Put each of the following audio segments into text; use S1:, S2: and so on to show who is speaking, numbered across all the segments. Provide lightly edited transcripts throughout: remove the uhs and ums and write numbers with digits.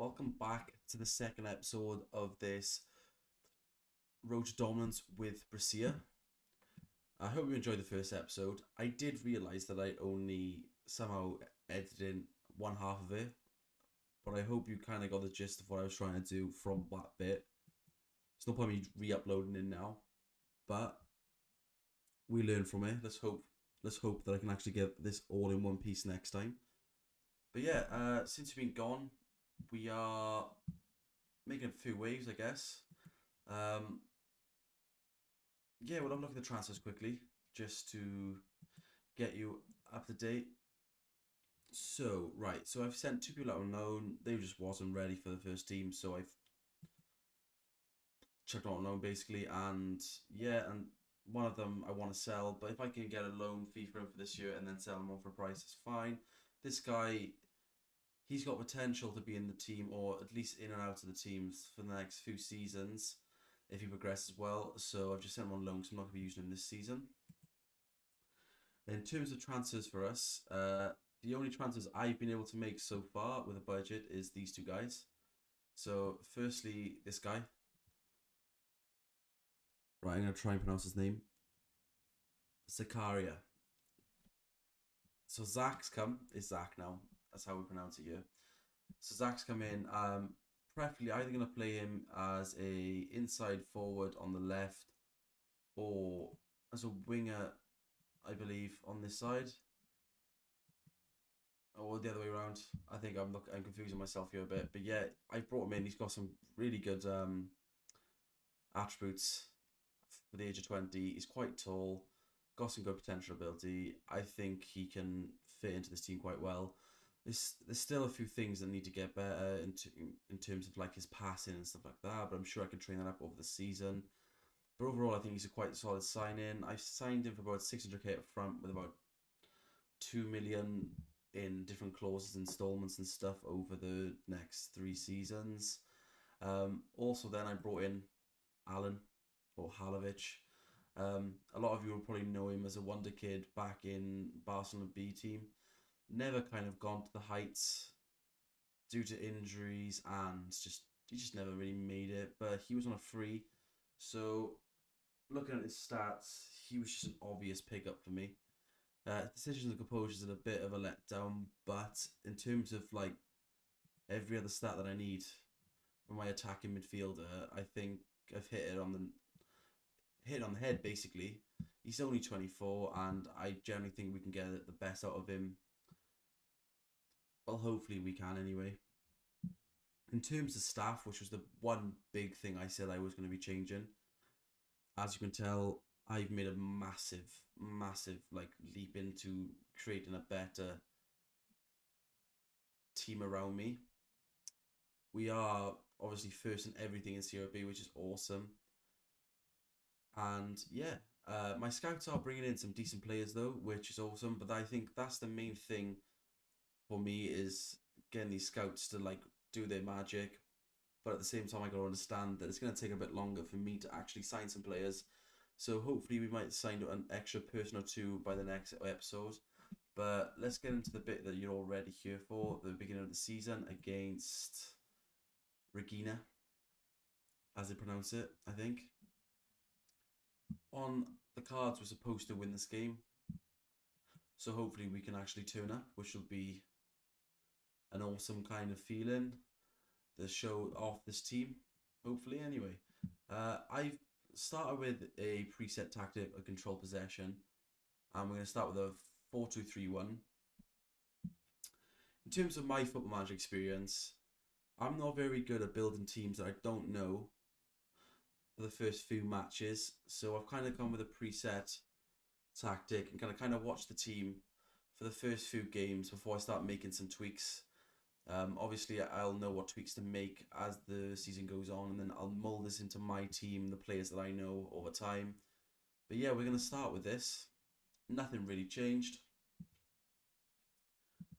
S1: welcome back to the second episode of this Road to Dominance with Brescia. I hope you enjoyed the first episode. I did realise that I only somehow edited in one half of it, but I hope you kind of got the gist of what I was trying to do from that bit. It's no point me re-uploading it now, but we learn from it. Let's hope that I can actually get this all in one piece next time. But yeah, since you've been gone, we are making a few waves, I guess. Yeah, we'll have a look at the transfers quickly, just to get you up to date. So, right, so I've sent two people out on loan. They just wasn't ready for the first team, so I've checked out on loan basically, and yeah, and one of them I want to sell, but if I can get a loan fee for him for this year and then sell him on for a price, it's fine. This guy, he's got potential to be in the team, or at least in and out of the teams for the next few seasons if he progresses well. So I've just sent him on loan because I'm not going to be using him this season. In terms of transfers for us, the only transfers I've been able to make so far with a budget is these two guys. So firstly, this guy. Right, I'm going to try and pronounce his name. Zakaria. So Zach's come. It's Zach now. That's how we pronounce it here. So Zach's come in. Preferably either going to play him as a inside forward on the left or as a winger, I believe, on this side. Or the other way around. I think I'm confusing myself here a bit. But yeah, I brought him in. He's got some really good attributes for the age of 20. He's quite tall, got some good potential ability. I think he can fit into this team quite well. There's still a few things that need to get better in terms of like his passing and stuff like that, but I'm sure I can train that up over the season. But overall, I think he's a quite solid sign-in. I've signed him for about 600k up front with about 2 million in different clauses, installments and stuff over the next 3 seasons. Also, then I brought in Alan or Halovic. A lot of you will probably know him as a wonder kid back in Barcelona B team. Never kind of gone to the heights due to injuries and he just never really made it. But he was on a free, so looking at his stats, he was just an obvious pickup for me. Decisions and composure is a bit of a letdown, but in terms of like every other stat that I need for my attacking midfielder, I think I've hit it on the head basically. He's only 24, and I generally think we can get the best out of him. Well, hopefully we can anyway. In terms of staff, which was the one big thing I said I was going to be changing, as you can tell, I've made a massive like leap into creating a better team around me. We are obviously first in everything in CRB, which is awesome. And yeah, my scouts are bringing in some decent players though, which is awesome. But I think that's the main thing for me, is getting these scouts to like do their magic. But at the same time, I gotta understand that it's gonna take a bit longer for me to actually sign some players. So hopefully we might sign an extra person or two by the next episode. But let's get into the bit that you're already here for, the beginning of the season against Regina, as they pronounce it, I think. On the cards, we're supposed to win this game. So hopefully we can actually turn up, which will be an awesome kind of feeling to show off this team, hopefully anyway. I've started with a preset tactic of control possession, and we're going to start with a 4-2-3-1. In terms of my football manager experience, I'm not very good at building teams that I don't know for the first few matches, so I've kind of gone with a preset tactic and kind of watch the team for the first few games before I start making some tweaks. Obviously, I'll know what tweaks to make as the season goes on, and then I'll mold this into my team, the players that I know over time. But yeah, we're going to start with this. Nothing really changed.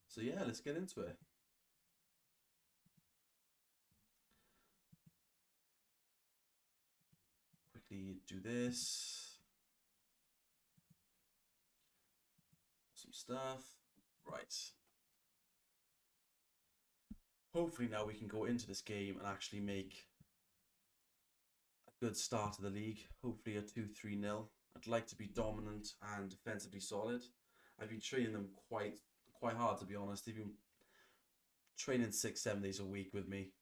S1: So yeah, let's get into it. Quickly do this. Some stuff. Right. hopefully now we can go into this game and actually make a good start of the league. Hopefully a 2-3-0. I'd like to be dominant and defensively solid. I've been training them quite hard, to be honest. They've been training 6-7 days a week with me,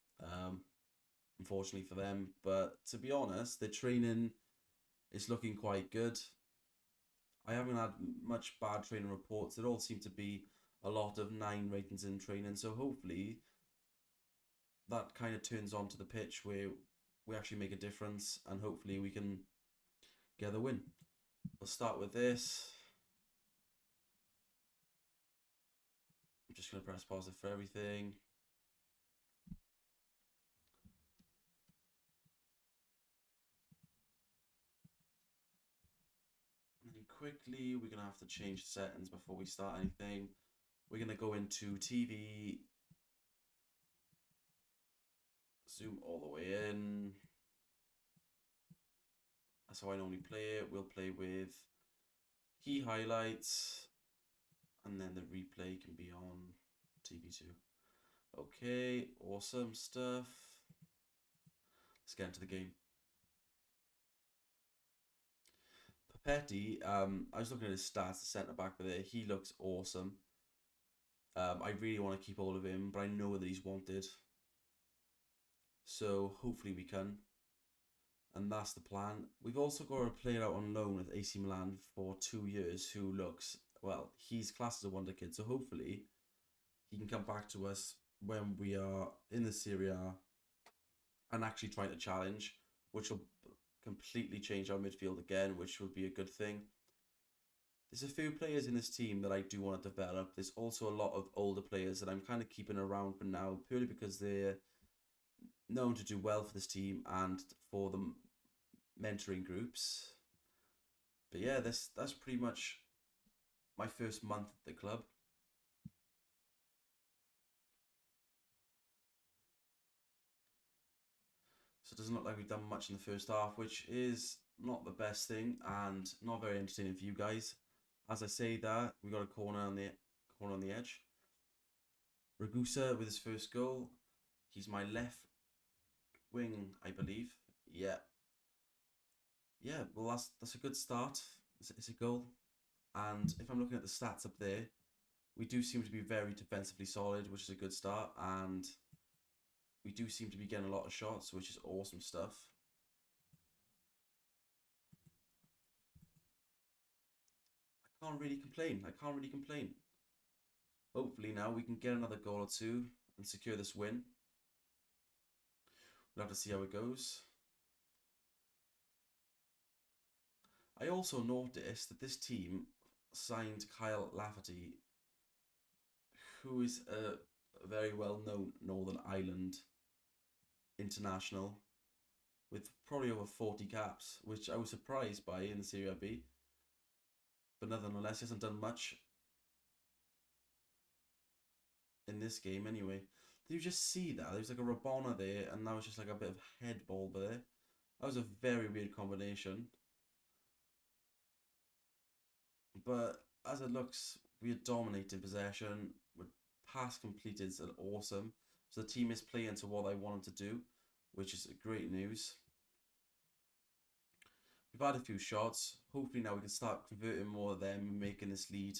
S1: unfortunately for them. But to be honest, their training is looking quite good. I haven't had much bad training reports. There all seem to be a lot of 9 ratings in training. So hopefully that kind of turns onto the pitch where we actually make a difference, and hopefully we can get the win. We'll start with this. I'm just going to press positive for everything. And then quickly, we're going to have to change settings before we start anything. We're going to go into TV, zoom all the way in. That's how I normally play it. We'll play with key highlights, and then the replay can be on TV2. Okay, awesome stuff. Let's get into the game. Papetti, I was looking at his stats, the centre back there. He looks awesome. I really want to keep hold of him, but I know that he's wanted. So hopefully we can. And that's the plan. We've also got a player out on loan with AC Milan for 2 years who looks, well, he's classed as a wonder kid. So hopefully he can come back to us when we are in the Serie A and actually trying to challenge, which will completely change our midfield again, which will be a good thing. There's a few players in this team that I do want to develop. There's also a lot of older players that I'm kind of keeping around for now, purely because they're known to do well for this team and for the mentoring groups. But yeah, that's pretty much my first month at the club. So it doesn't look like we've done much in the first half, which is not the best thing and not very entertaining for you guys. As I say that, we got a corner on the edge. Ragusa with his first goal. He's my left wing, I believe. Yeah. Yeah, well that's a good start. It's a goal. And if I'm looking at the stats up there, we do seem to be very defensively solid, which is a good start, and we do seem to be getting a lot of shots, which is awesome stuff. I can't really complain. Hopefully now we can get another goal or two and secure this win. We'll have to see how it goes. I also noticed that this team signed Kyle Lafferty, who is a very well-known Northern Ireland international with probably over 40 caps, which I was surprised by in the Serie B. But nonetheless, he hasn't done much in this game anyway. Did you just see that? There was like a Rabona there, and that was just like a bit of head ball there. That was a very weird combination. But as it looks, we are dominating possession. With pass completed is awesome. So the team is playing to what I wanted to do, which is great news. We've had a few shots. Hopefully now we can start converting more of them and making this lead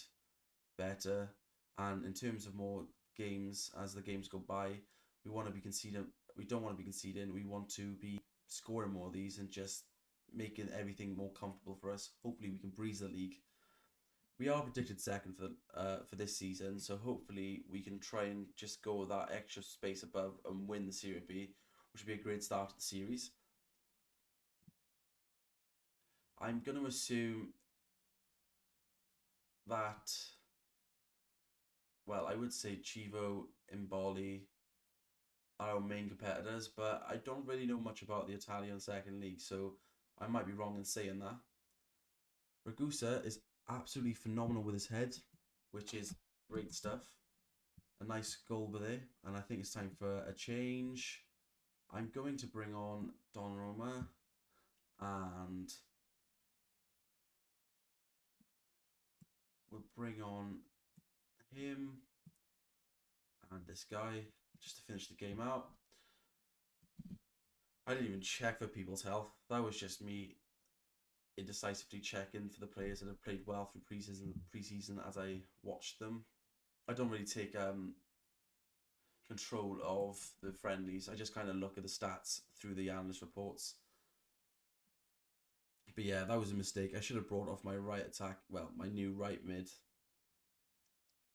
S1: better. And in terms of more games, as the games go by, we want to be conceding. We don't want to be conceding. We want to be scoring more of these and just making everything more comfortable for us. Hopefully we can breeze the league. We are predicted second for this season, so hopefully we can try and just go that extra space above and win the Serie B, which would be a great start to the series. I'm going to assume that, well, I would say Chivo, Imboli are our main competitors, but I don't really know much about the Italian second league, so I might be wrong in saying that. Ragusa is absolutely phenomenal with his head, which is great stuff. A nice goal there, and I think it's time for a change. I'm going to bring on Donnarumma, and we'll bring on him and this guy just to finish the game out. I didn't even check for people's health. That was just me indecisively checking for the players that have played well through preseason as I watched them. I don't really take control of the friendlies. I just kind of look at the stats through the analyst reports. But yeah, that was a mistake. I should have brought off my right attack, well, my new right mid.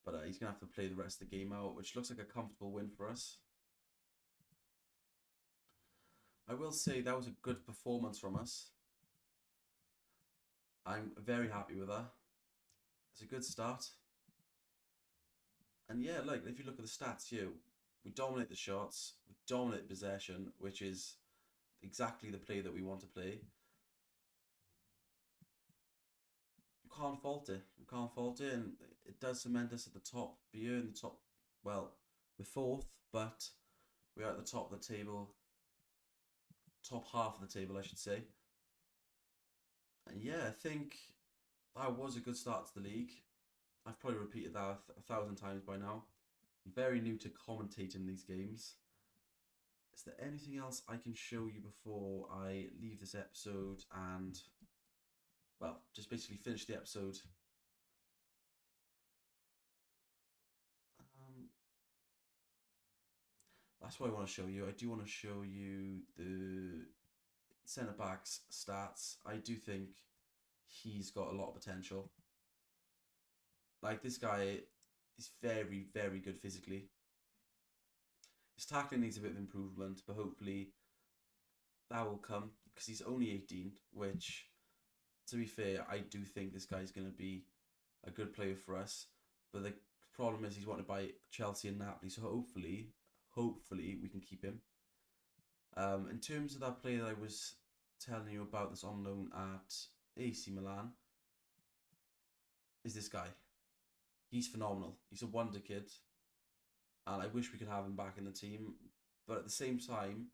S1: But he's going to have to play the rest of the game out, which looks like a comfortable win for us. I will say that was a good performance from us. I'm very happy with that. It's a good start. And yeah, like, if you look at the stats here, we dominate the shots, we dominate possession, which is exactly the play that we want to play. You can't fault it. You can't fault it, and it does cement us at the top. We're in the top, well, we're fourth, but we're at the top of the table, top half of the table, I should say. And yeah, I think that was a good start to the league. I've probably repeated that 1,000 times by now. I'm very new to commentating these games. Is there anything else I can show you before I leave this episode and, well, just basically finish the episode? That's what I want to show you. I do want to show you the centre back's stats. I do think he's got a lot of potential. Like, this guy is very, very good physically. His tackling needs a bit of improvement, but hopefully that will come because he's only 18, which, to be fair, I do think this guy's going to be a good player for us. But the problem is he's wanted by Chelsea and Napoli, so hopefully we can keep him. In terms of that player that I was telling you about that's on loan at AC Milan, is this guy. He's phenomenal. He's a wonder kid. And I wish we could have him back in the team. But at the same time,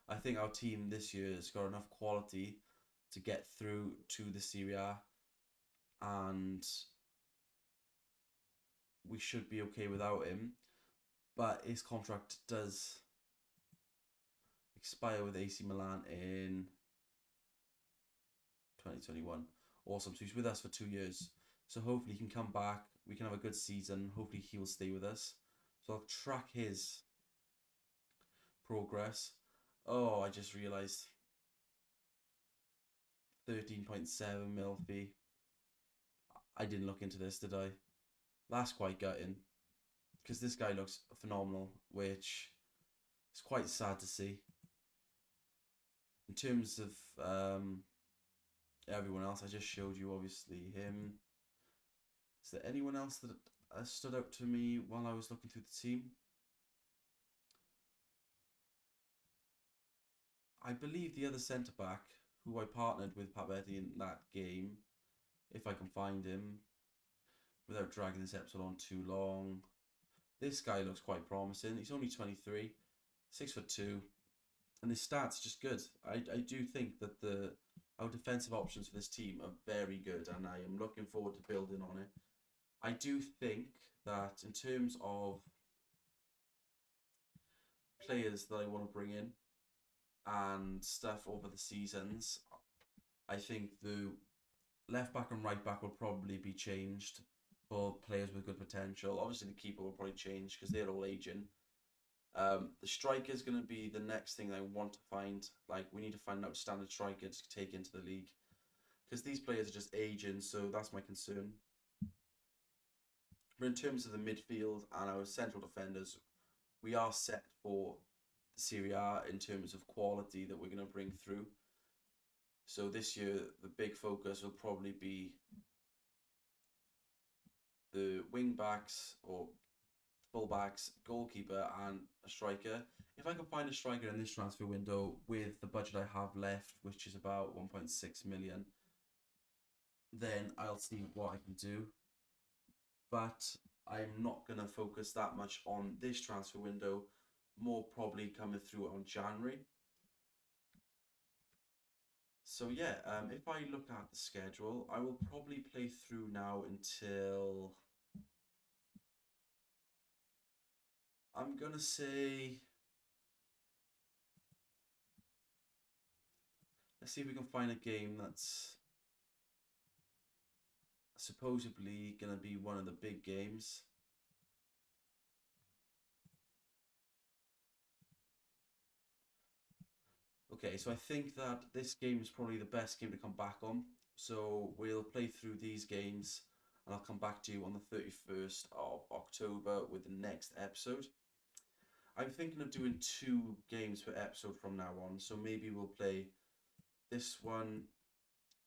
S1: I think our team this year has got enough quality to get through to the Serie A. And we should be okay without him. But his contract does expire with AC Milan in 2021. Awesome. So he's with us for 2 years. So hopefully he can come back. We can have a good season. Hopefully he will stay with us. So I'll track his progress. Oh, I just realised. 13.7 mil fee. I didn't look into this, did I? That's quite gutting. Because this guy looks phenomenal, which is quite sad to see. In terms of everyone else, I just showed you, obviously, him. Is there anyone else that stood out to me while I was looking through the team? I believe the other centre-back, who I partnered with Pavetti in that game, if I can find him, without dragging this episode on too long. This guy looks quite promising. He's only 23, 6'2", and his stats are just good. I do think that our defensive options for this team are very good, and I am looking forward to building on it. I do think that in terms of players that I want to bring in and stuff over the seasons, I think the left back and right back will probably be changed for players with good potential. Obviously, the keeper will probably change because they're all aging. The striker is going to be the next thing I want to find. Like, we need to find an outstanding striker to take into the league because these players are just aging, so that's my concern. But in terms of the midfield and our central defenders, we are set for the Serie A in terms of quality that we're going to bring through. So this year, the big focus will probably be the wing backs or full backs, goalkeeper, and a striker. If I can find a striker in this transfer window with the budget I have left, which is about 1.6 million, then I'll see what I can do. But I'm not going to focus that much on this transfer window, more probably coming through on January. So yeah, if I look at the schedule, I will probably play through now until I'm gonna say, let's see if we can find a game that's supposedly gonna be one of the big games. Okay, so I think that this game is probably the best game to come back on. So we'll play through these games and I'll come back to you on the 31st of October with the next episode. I'm thinking of doing 2 games per episode from now on. So maybe we'll play this one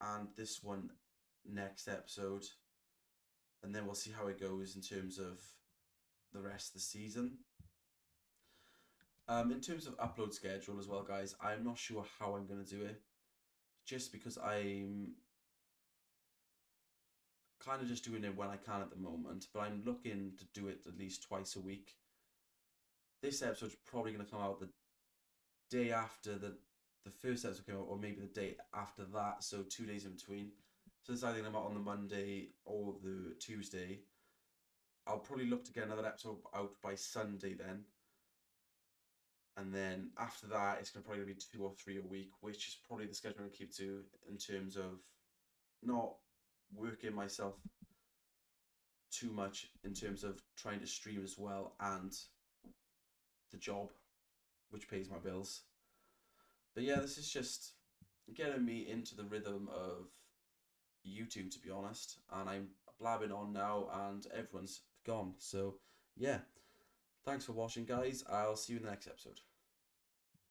S1: and this one next episode. And then we'll see how it goes in terms of the rest of the season. In terms of upload schedule as well, guys, I'm not sure how I'm going to do it. Just because I'm kind of just doing it when I can at the moment. But I'm looking to do it at least twice a week. This episode's probably going to come out the day after the first episode came out, or maybe the day after that, so 2 days in between. So it's either going to come out on the Monday or the Tuesday. I'll probably look to get another episode out by Sunday then. And then after that, it's going to probably be 2 or 3 a week, which is probably the schedule I'm going to keep to in terms of not working myself too much in terms of trying to stream as well and the job, which pays my bills. But yeah, this is just getting me into the rhythm of YouTube, to be honest. And I'm blabbing on now and everyone's gone. So yeah, thanks for watching, guys. I'll see you in the next episode.